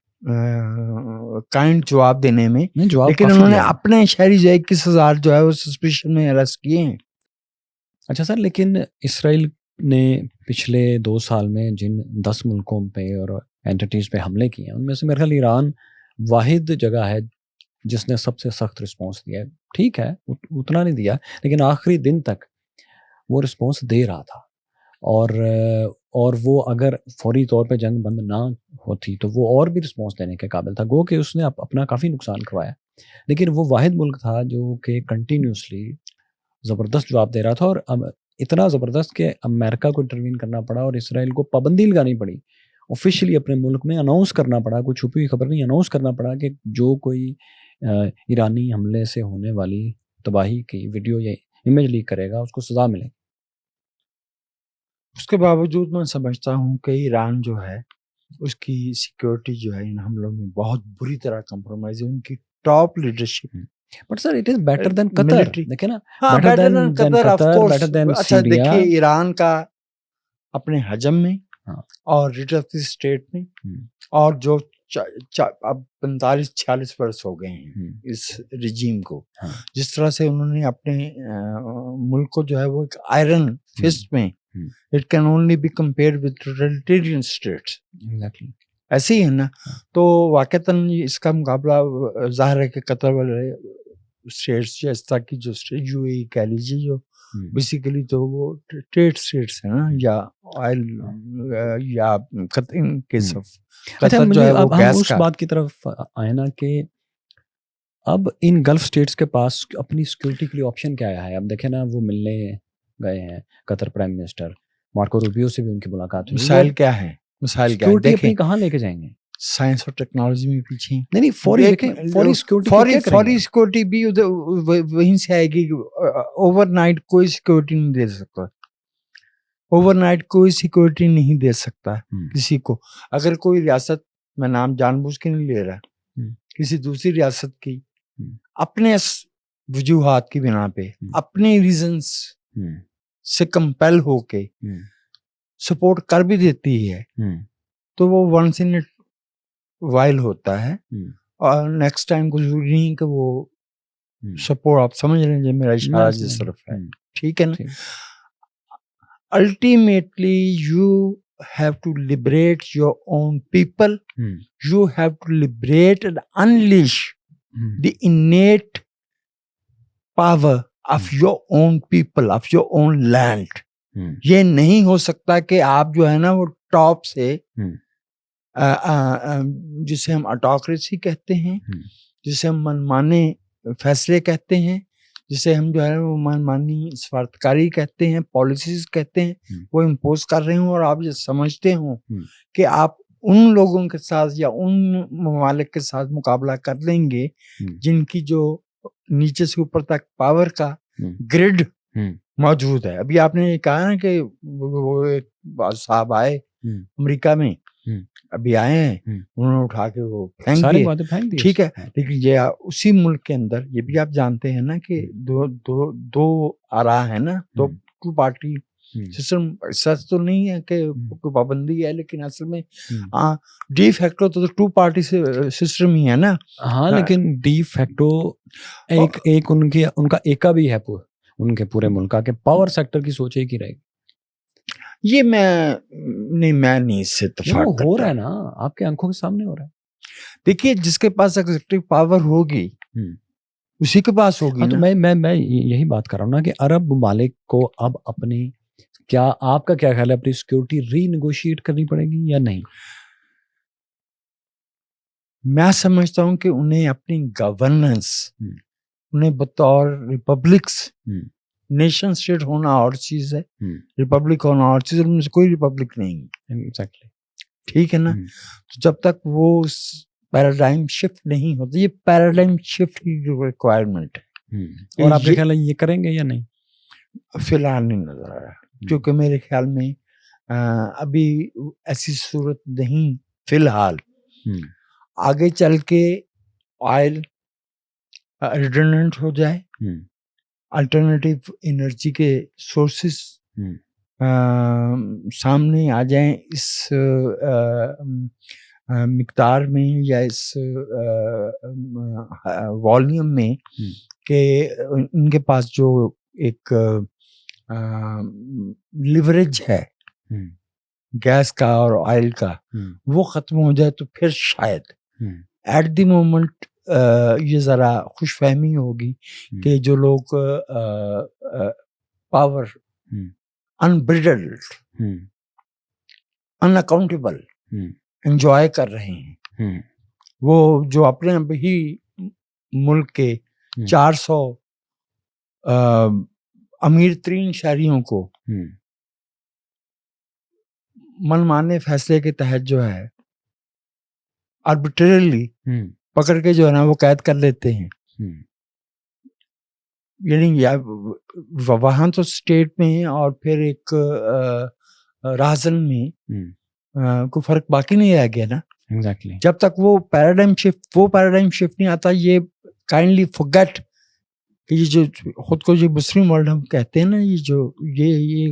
کائنڈ جواب دینے میں، لیکن انہوں نے اپنے شہری جو 21,000 جو ہے وہ سسپیشن میں اریسٹ کیے ہیں. اچھا سر، لیکن اسرائیل نے پچھلے 2 سال میں جن 10 ملکوں پہ اور اینٹیز پہ حملے کیے ہیں، ان میں سے میرے خیال ایران واحد جگہ ہے جس نے سب سے سخت رسپانس دیا ہے. ٹھیک ہے اتنا نہیں دیا، لیکن آخری دن تک وہ رسپانس دے رہا تھا. اور وہ اگر فوری طور پہ جنگ بند نہ ہوتی تو وہ اور بھی رسپانس دینے کے قابل تھا. گو کہ اس نے اپنا کافی نقصان کروایا، لیکن وہ واحد ملک تھا جو کہ کنٹینیوسلی زبردست جواب دے رہا تھا. اور اتنا زبردست کہ امریکہ کو انٹروین کرنا پڑا اور اسرائیل کو پابندی لگانی پڑی، آفیشلی اپنے ملک میں اناؤنس کرنا پڑا، کوئی چھپی ہوئی خبر نہیں، اناؤنس کرنا پڑا کہ جو کوئی ایرانی حملے سے ہونے والی تباہی کی ویڈیو یا امیج لیک کرے گا اس کو سزا ملے. اس کے باوجود میں سمجھتا ہوں کہ ایران جو ہے اس کی سیکیورٹی جو ہے ان حملوں میں بہت بری طرح کمپرومائز ہے. ان کی top leadership. But sir it is better than Qatar, دیکھیں نا، better than Qatar of course. اچھا دیکھیے ایران کا اپنے حجم میں اور ریٹ آف دی اسٹیٹ میں، اور جو اب 45-46 برس ہو گئے ہیں اس رجیم کو، جس طرح سے انہوں نے اپنے ملک کو جو ہے وہ ایک آئرن فسٹ میں، it can only be compared with totalitarian states. Exactly. ایسے ہی ہے نا. تو واقعتاً اس کا مقابلہ ظاہر ہے کہ قطر والے اسٹیٹس جس طرح کی جو یو اے ای کہہ لیجیے، جو بیسیکلی تو وہ ٹریڈ اسٹیٹس ہیں نا، یا آئل یا ان کیس آف قطر جو ہے وہ گیس کا. اس بات کی طرف آئے نا کہ اب ان گلف اسٹیٹس کے پاس اپنی سیکورٹی کے لیے آپشن کیا ہے. اب دیکھیں نا، وہ ملنے گئے ہیں قطر پرائم منسٹر، مارکو روبیو سے بھی ان کی ملاقات ہوئی. مسائل کیا ہے؟ مسائل کیا ہے؟ سیکورٹی دیکھیں اپنی کہاں لے کے جائیں گے؟ سائنس اور ٹیکنالوجی میں پیچھے ہیں. نہیں فوری دیکھیں فوری سیکورٹی فوری سیکورٹی بھی وہیں سے آئے گی. اوور نائٹ کوئی سیکورٹی نہیں دے سکتا. اوور نائٹ کوئی سیکورٹی نہیں دے سکتا کسی کو. اگر کوئی ریاست، میں نام جان بوجھ کے نہیں لے رہا، کسی دوسری ریاست کی اپنے وجوہات کی بنا پہ اپنے ریزنز سے کمپیل ہو کے سپورٹ کر بھی دیتی ہے تو وہ ونس ان وائل ہوتا ہے، اور نیکسٹ ٹائم کو ضروری نہیں کہ وہ سپورٹ. آپ سمجھ رہے ہیں جو میرا اشارہ جس طرف ہے، ٹھیک ہے نا. Ultimately you have to liberate your own people. You have to liberate and unleash the innate power of your own people, of your own land. یہ نہیں ہو سکتا کہ آپ جو ہے نا وہ ٹاپ سے جسے ہم آٹوکریسی کہتے ہیں، جسے ہم منمانے فیصلے کہتے ہیں، جسے ہم جو ہے وہ منمانی سفارتکاری کہتے ہیں، پالیسیز کہتے ہیں، وہ امپوز کر رہے ہوں، اور آپ یہ سمجھتے ہوں کہ آپ ان لوگوں کے ساتھ یا ان ممالک کے ساتھ مقابلہ کر لیں گے جن کی جو نیچے سے اوپر تک پاور کا گریڈ موجود ہے. ابھی آپ نے یہ کہا نا کہ وہ ایک صاحب آئے امریکہ میں، ابھی آئے ہیں، انہوں نے اٹھا کے وہ پھینک دیے، ٹھیک ہے. لیکن یہ اسی ملک کے اندر یہ بھی آپ جانتے ہیں نا کہ دو آرا ہے نا، ٹو پارٹی سسٹم. سچ تو نہیں ہے کہ کوئی پابندی ہے، لیکن اصل میں ڈی فیکٹو تو ٹو پارٹی سسٹم ہی ہے نا. ہاں لیکن ڈی فیکٹو ایک ان کا ایکا بھی ہے ان کے پورے ملک کا، کہ پاور سیکٹر کی سوچ ایک ہی رہے گی. یہ میں نہیں اس سے اتفاق کرتا. ہو رہا ہے نا، آپ کے آنکھوں کے سامنے ہو رہا ہے. دیکھیے جس کے پاس ایگزیکٹو پاور ہوگی اسی کے پاس ہوگی. تو میں یہی بات کر رہا ہوں نا کہ عرب ممالک کو اب اپنی، کیا آپ کا کیا خیال ہے، اپنی سیکورٹی ری نیگوشیٹ کرنی پڑے گی یا نہیں؟ میں سمجھتا ہوں کہ انہیں اپنی گورننس، انہیں بطور ریپبلکس، نیشن اسٹیٹ ہونا اور چیز ہے، ریپبلک ہونا اور چیز ہے. ان میں سے کوئی ریپبلک نہیں ہے، ٹھیک ہے نا. تو جب تک وہ پیراڈائم شفٹ نہیں ہوتا، یہ پیراڈائم شفٹ کی ریکوائرمنٹ ہے. اور آپ کے خیال ہے یہ کریں گے یا نہیں؟ فی الحال نہیں نظر آ رہا، کیونکہ میرے خیال میں ابھی ایسی صورت نہیں. فی الحال آگے چل کے آئل ریڈنڈنٹ ہو جائے، الٹرنیٹیو انرجی کے سورسز سامنے آ جائیں اس مقدار میں یا اس والیوم میں کہ ان کے پاس جو ایک لیوریج ہے گیس کا اور آئل کا، وہ ختم ہو جائے تو پھر شاید ایٹ دی مومنٹ یہ ذرا خوش فہمی ہوگی کہ جو لوگ پاور انبریڈلڈ، ان اکاؤنٹیبل انجوائے کر رہے ہیں، وہ جو اپنے ہی ملک کے 400 امیر ترین شہریوں کو منمانے فیصلے کے تحت جو ہے آربیٹریلی پکڑ کے جو ہے نا وہ قید کر لیتے ہیں. یعنی وہاں تو اسٹیٹ میں اور پھر ایک راہزن میں کوئی فرق باقی نہیں رہ گیا نا. جب تک وہ پیراڈائم شفٹ نہیں آتا. یہ کائنڈلی فورگیٹ کہ یہ جو خود کو جو مسلم ورلڈ ہم کہتے ہیں نا، یہ جو یہ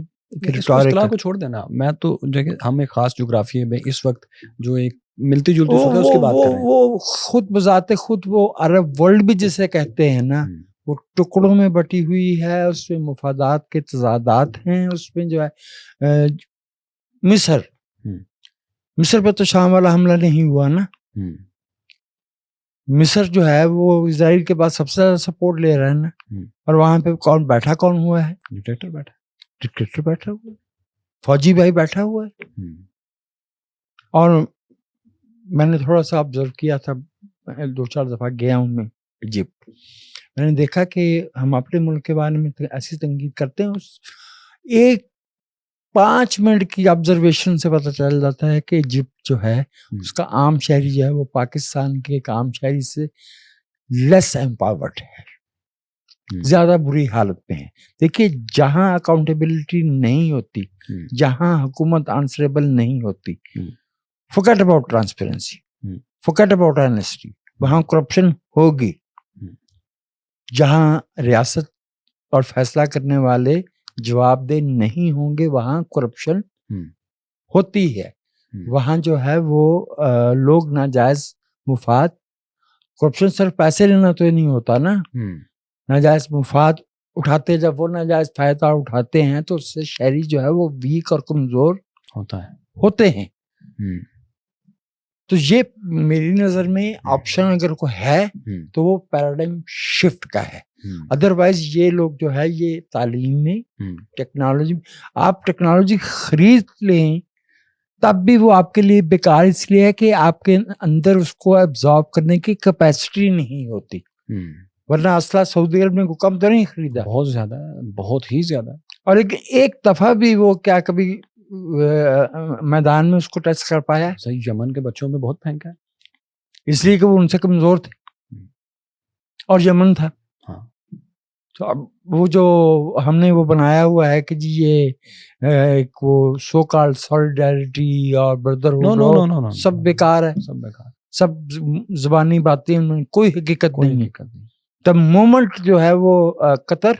اصطلاح کو چھوڑ دینا. میں تو ہم ایک خاص جغرافیے میں اس وقت جو ایک ملتی جلتی صورت ہے اس کی بات کر رہے ہیں. وہ خود بذات خود وہ عرب ورلڈ بھی جسے کہتے ہیں نا، وہ ٹکڑوں میں بٹی ہوئی ہے، اس میں مفادات کے تضادات ہیں. اس میں جو ہے مصر پہ تو شام والا حملہ نہیں ہوا نا. مصر جو ہے وہ اسرائیل کے بعد سب سے زیادہ سپورٹ لے رہا ہے نا. اور وہاں پہ کون ہوا ہے؟ ڈکٹیٹر بیٹھا ہوا ہے، فوجی بھائی بیٹھا ہوا ہے. اور میں نے تھوڑا سا آبزرو کیا تھا، 2-4 دفعہ گیا ہوں میں ایجپٹ. میں نے دیکھا کہ ہم اپنے ملک کے بارے میں ایسی تنقید کرتے ہیں، ایک 5 منٹ کی آبزرویشن سے پتہ چل جاتا ہے کہ ایجپٹ جو ہے اس کا عام شہری جو ہے وہ پاکستان کے ایک عام شہری سے لیس امپاورڈ ہے، زیادہ بری حالت میں ہے۔ دیکھیے جہاں اکاؤنٹیبلٹی نہیں ہوتی، جہاں حکومت آنسریبل نہیں ہوتی، forget about transparency, forget about honesty، وہاں کرپشن ہوگی۔ جہاں ریاست اور فیصلہ کرنے والے جواب دہ نہیں ہوں گے وہاں کرپشن ہوتی ہے۔ وہاں جو ہے وہ لوگ ناجائز مفاد، کرپشن صرف پیسے لینا تو نہیں ہوتا نا، ناجائز مفاد اٹھاتے، جب وہ ناجائز فائدہ اٹھاتے ہیں تو اس سے شہری جو ہے وہ ویک اور کمزور ہوتے ہیں۔ تو یہ میری نظر میں آپشن اگر کوئی ہے تو وہ پیراڈائم شفٹ کا ہے۔ ادروائز یہ لوگ جو ہے یہ تعلیم میں، ٹیکنالوجی، آپ ٹیکنالوجی خرید لیں تب بھی وہ آپ کے لیے بیکار اس لیے ہے کہ آپ کے اندر اس کو ایبزارب کرنے کی کیپیسٹی نہیں ہوتی۔ ورنہ اسلحہ سعودی عرب نے کم تو نہیں خریدا، بہت زیادہ، بہت ہی زیادہ، اور ایک دفعہ بھی وہ کیا کبھی میدان میں اس کو ٹچ کر پایا؟ صحیح، یمن کے بچوں میں بہت پھینکا ہے، اس لیے کہ وہ ان سے کمزور تھے اور یمن تھا۔ تو اب وہ جو ہم نے وہ بنایا ہوا ہے کہ جی یہ ایک وہ سو کالڈ سولیڈیرٹی اور بردرہوڈ، سب بیکار ہے، سب بیکار، سب زبانی باتیں، ان میں کوئی حقیقت نہیں ہے۔ دا مومنٹ جو ہے وہ قطر،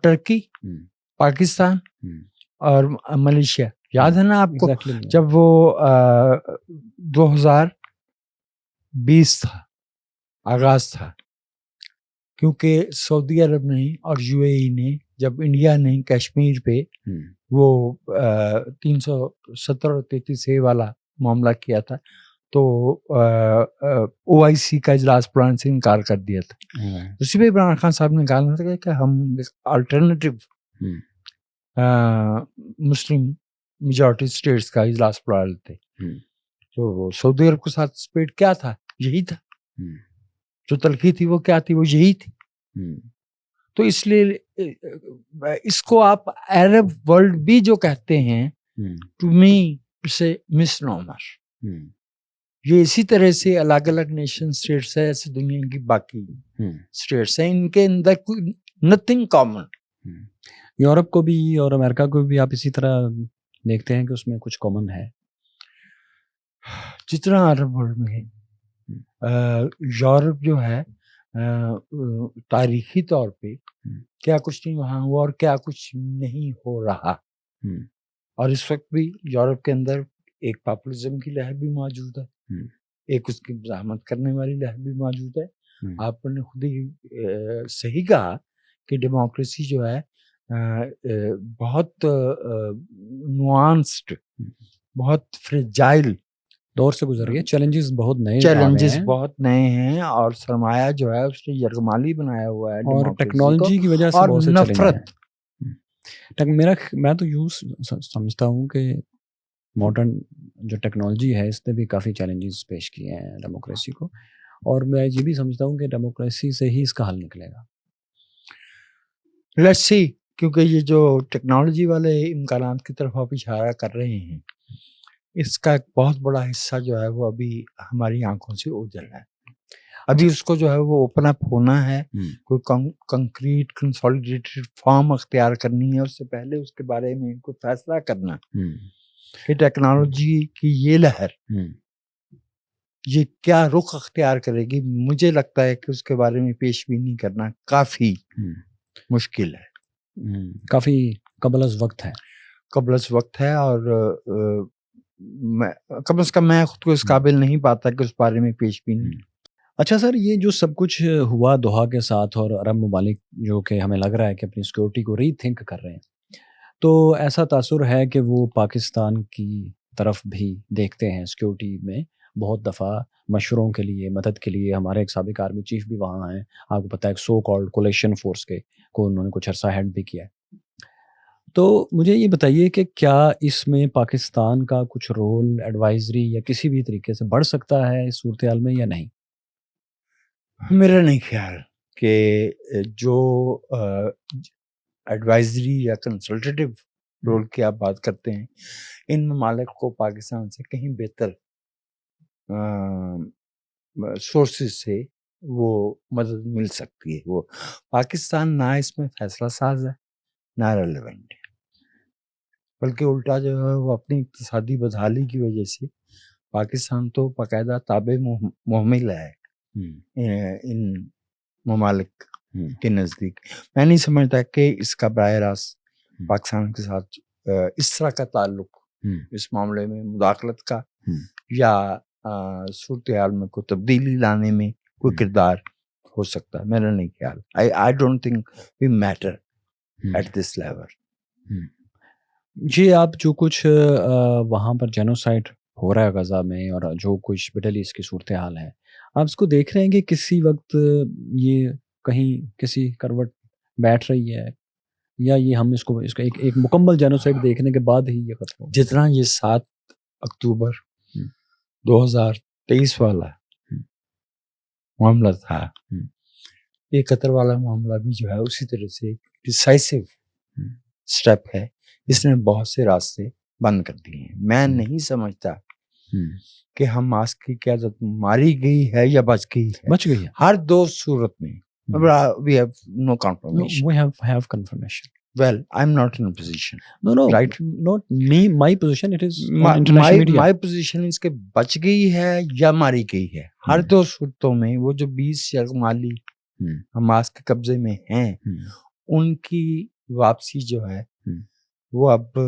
ٹرکی، پاکستان اور ملیشیا، یاد ہے نا آپ کو جب وہ 2020 تھا، آغاز تھا، کیونکہ سعودی عرب نے اور یو اے ای نے جب انڈیا نے کشمیر پہ وہ 370 اور 33A والا معاملہ کیا تھا تو OIC کا اجلاس بلانے سے انکار کر دیا تھا۔ اسی پہ عمران خان صاحب نے کہا تھا کہ ہم الٹرنیٹیو مسلم میجورٹی اسٹیٹس کا اجلاس بلا لیتے، تو سعودی عرب کے ساتھ اسپیڈ کیا تھا؟ یہی تھا، جو تلخی تھی وہ کیا تھی؟ وہ یہی تھی۔ تو اس لیے اس کو آپ عرب ورلڈ بھی جو کہتے ہیں، ٹو می اٹس اے مس نامر۔ یہ اسی طرح سے الگ الگ نیشن اسٹیٹس ہے، ایسے دنیا کی باقی اسٹیٹس ہیں، ان کے اندر کوئی نتھنگ کامن۔ یورپ کو بھی اور امریکہ کو بھی آپ اسی طرح دیکھتے ہیں کہ اس میں کچھ کامن ہے؟ جتنا عرب ورلڈ میں ہے، یورپ جو ہے تاریخی طور پہ کیا کچھ نہیں وہاں ہوا اور کیا کچھ نہیں ہو رہا، اور اس وقت بھی یورپ کے اندر ایک پاپولزم کی لہر بھی موجود ہے، ایک اس کی مزاحمت کرنے والی لہر بھی موجود ہے۔ آپ نے خود ہی صحیح کہا کہ ڈیموکریسی جو ہے بہت نوانسڈ، بہت فریجائل دور سے گزر گئے، چیلنجز بہت نئے ہیں، اور سرمایہ جو ہے اس نے یرغمالی بنایا ہوا ہے، اور ٹیکنالوجی کی وجہ سے اور بہت سے نفرت۔ میں تو یوں سمجھتا ہوں کہ ماڈرن جو ٹیکنالوجی ہے اس نے بھی کافی چیلنجز پیش کیے ہیں ڈیموکریسی کو، اور میں یہ بھی سمجھتا ہوں کہ ڈیموکریسی سے ہی اس کا حل نکلے گا۔ لیٹس سی، کیونکہ یہ جو ٹیکنالوجی والے امکانات کی طرف آپ اشارہ کر رہے ہیں، اس کا ایک بہت بڑا حصہ جو ہے وہ ابھی ہماری آنکھوں سے اوجھل ہے۔ ابھی اس کو جو ہے وہ اوپن اپ ہونا ہے، کوئی کنکریٹ کنسولیڈیٹڈ فارم اختیار کرنی ہے، اس سے پہلے اس کے بارے میں کوئی فیصلہ کرنا کہ ٹیکنالوجی کی یہ لہر یہ کیا رخ اختیار کرے گی۔ مجھے لگتا ہے کہ اس کے بارے میں پیش بینی کرنا کافی مشکل ہے، کافی قبل از وقت ہے، اور کم از کم میں خود کو اس قابل نہیں پاتا کہ اس بارے میں پیش بینی۔ اچھا سر، یہ جو سب کچھ ہوا دوحہ کے ساتھ اور عرب ممالک جو کہ ہمیں لگ رہا ہے کہ اپنی سیکورٹی کو ری تھنک کر رہے ہیں، تو ایسا تاثر ہے کہ وہ پاکستان کی طرف بھی دیکھتے ہیں سیکورٹی میں۔ بہت دفعہ مشوروں کے لیے، مدد کے لیے ہمارے ایک سابق آرمی چیف بھی وہاں ہیں، آپ کو پتہ ہے، ایک سو کالڈ کولیشن فورس کے کو انہوں نے کچھ عرصہ ہیڈ بھی کیا ہے۔ تو مجھے یہ بتائیے کہ کیا اس میں پاکستان کا کچھ رول ایڈوائزری یا کسی بھی طریقے سے بڑھ سکتا ہے اس صورتحال میں یا نہیں؟ میرا نہیں خیال کہ جو ایڈوائزری یا کنسلٹیٹیو رول کی آپ بات کرتے ہیں، ان ممالک کو پاکستان سے کہیں بہتر سورسز سے وہ مدد مل سکتی ہے. وہ پاکستان نہ اس میں فیصلہ ساز ہے نہ ریلیونٹ ہے، بلکہ الٹا جو ہے وہ اپنی اقتصادی بدحالی کی وجہ سے پاکستان تو باقاعدہ تابع محمل ہے ان ممالک کے نزدیک. میں نہیں سمجھتا کہ اس کا براہ راست پاکستان کے ساتھ اس طرح کا تعلق اس معاملے میں مداخلت کا یا صورتحال میں کوئی تبدیلی لانے میں کوئی کردار ہو سکتا ہے. میرا نہیں خیال. I don't think we matter at this level. جی، آپ جو کچھ وہاں پر جینوسائڈ ہو رہا ہے غزہ میں اور جو کچھ مڈل ایسٹ کی صورتحال ہے، آپ اس کو دیکھ رہے ہیں کہ کسی وقت یہ کہیں کسی کروٹ بیٹھ رہی ہے، یا یہ ہم اس کو ایک مکمل جینوسائڈ دیکھنے کے بعد ہی یہ ختم ہو؟ جتنا یہ 7 اکتوبر 2023 والا معاملہ تھا، یہ قطر والا معاملہ بھی جو ہے اسی طرح سے ڈیسائسو سٹیپ ہے. اس نے بہت سے راستے بند کر دیے ہیں. میں نہیں سمجھتا کہ حماس کی قیادت ماری گئی ہے یا بچ گئی ہے. بچ گئی ہے ہر دو صورت میں. We have no confirmation. We have confirmation. Well, I'm not in a position. No, right? Not me. My position, it is on international media. My position is کہ بچ گئی ہے یا ماری گئی ہے. ہر دو صورتوں میں وہ جو 20 شمالی حماس کے قبضے میں ہیں، ان کی واپسی جو ہے وہ اب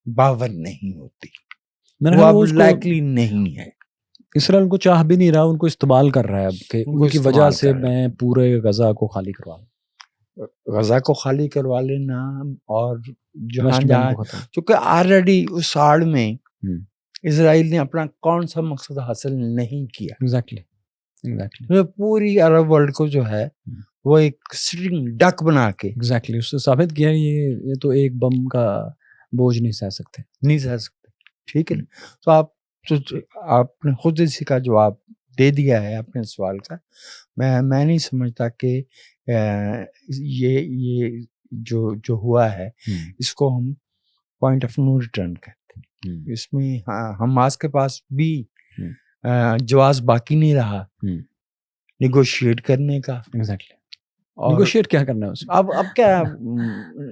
باور نہیں ہوتی، وہ اب لائکلی نہیں ہے. اسرائیل ان کو چاہ بھی نہیں رہا، ان کو استعمال کر رہا ہے اب کہ ان کی وجہ سے میں پورے غزہ کو خالی کروا لوں. غزہ کو خالی کروا لینا اور جہاں چونکہ آلریڈی اس آڑ میں اسرائیل نے اپنا کون سا مقصد حاصل نہیں کیا. ایگزیکٹلی پوری عرب ورلڈ کو جو ہے وہ ایک سٹنگ ڈک بنا کے ایگزیکٹلی اس سے ثابت کیا یہ تو ایک بم کا بوجھ نہیں سہ سکتے. ٹھیک ہے نا. تو آپ نے خود اسی کا جواب دے دیا ہے اپنے سوال کا. میں نہیں سمجھتا کہ یہ جو ہوا ہے اس کو ہم پوائنٹ آف نو ریٹرن کہتے ہیں. اس میں حماس کے پاس بھی جواز باقی نہیں رہا نیگوشیٹ کرنے کا. ایگزیکٹلی. نیگوشیٹ کیا کرنا ہے اس میں؟ اب کیا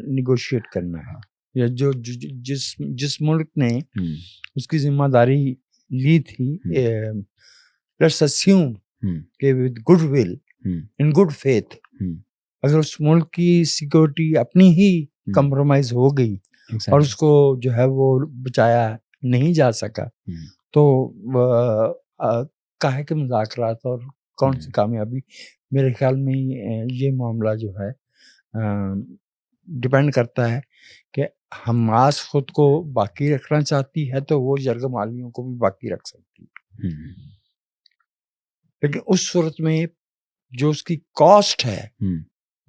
نیگوشیٹ کرنا ہے؟ یا جو جس ملک نے اس کی ذمہ داری لی تھی، لیٹس اسیوم کہ with good will in good faith اگر اس ملک کی سیکورٹی اپنی ہی کمپرومائز ہو گئی اور اس کو جو ہے وہ بچایا نہیں جا سکا، تو کاہے کے مذاکرات اور کون سی کامیابی؟ میرے خیال میں یہ معاملہ جو ہے ڈپینڈ کرتا ہے کہ حماس خود کو باقی رکھنا چاہتی ہے تو وہ یرغمالیوں کو بھی باقی رکھ سکتی ہے، لیکن اس صورت میں جو اس کی کاسٹ ہے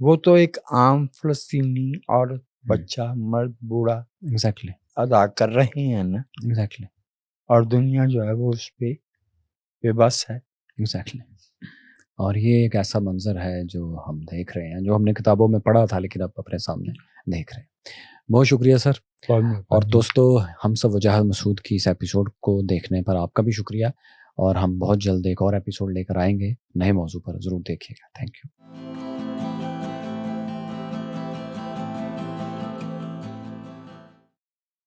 وہ تو ایک عام فلسطینی عورت، بچہ، مرد، بوڑھا ایگزیکٹلی ادا کر رہے ہیں نا. ایگزیکٹلی. اور دنیا جو ہے وہ اس پہ بے بس ہے. ایگزیکٹلی. اور یہ ایک ایسا منظر ہے جو ہم دیکھ رہے ہیں، جو ہم نے کتابوں میں پڑھا تھا لیکن اب اپنے سامنے دیکھ رہے ہیں. بہت شکریہ سر. اور دوستو، ہم سب وجاہت مسعود کی اس ایپیسوڈ کو دیکھنے پر آپ کا بھی شکریہ، اور ہم بہت جلد ایک اور ایپیسوڈ لے کر آئیں گے نئے موضوع پر. ضرور دیکھیے گا. Thank you.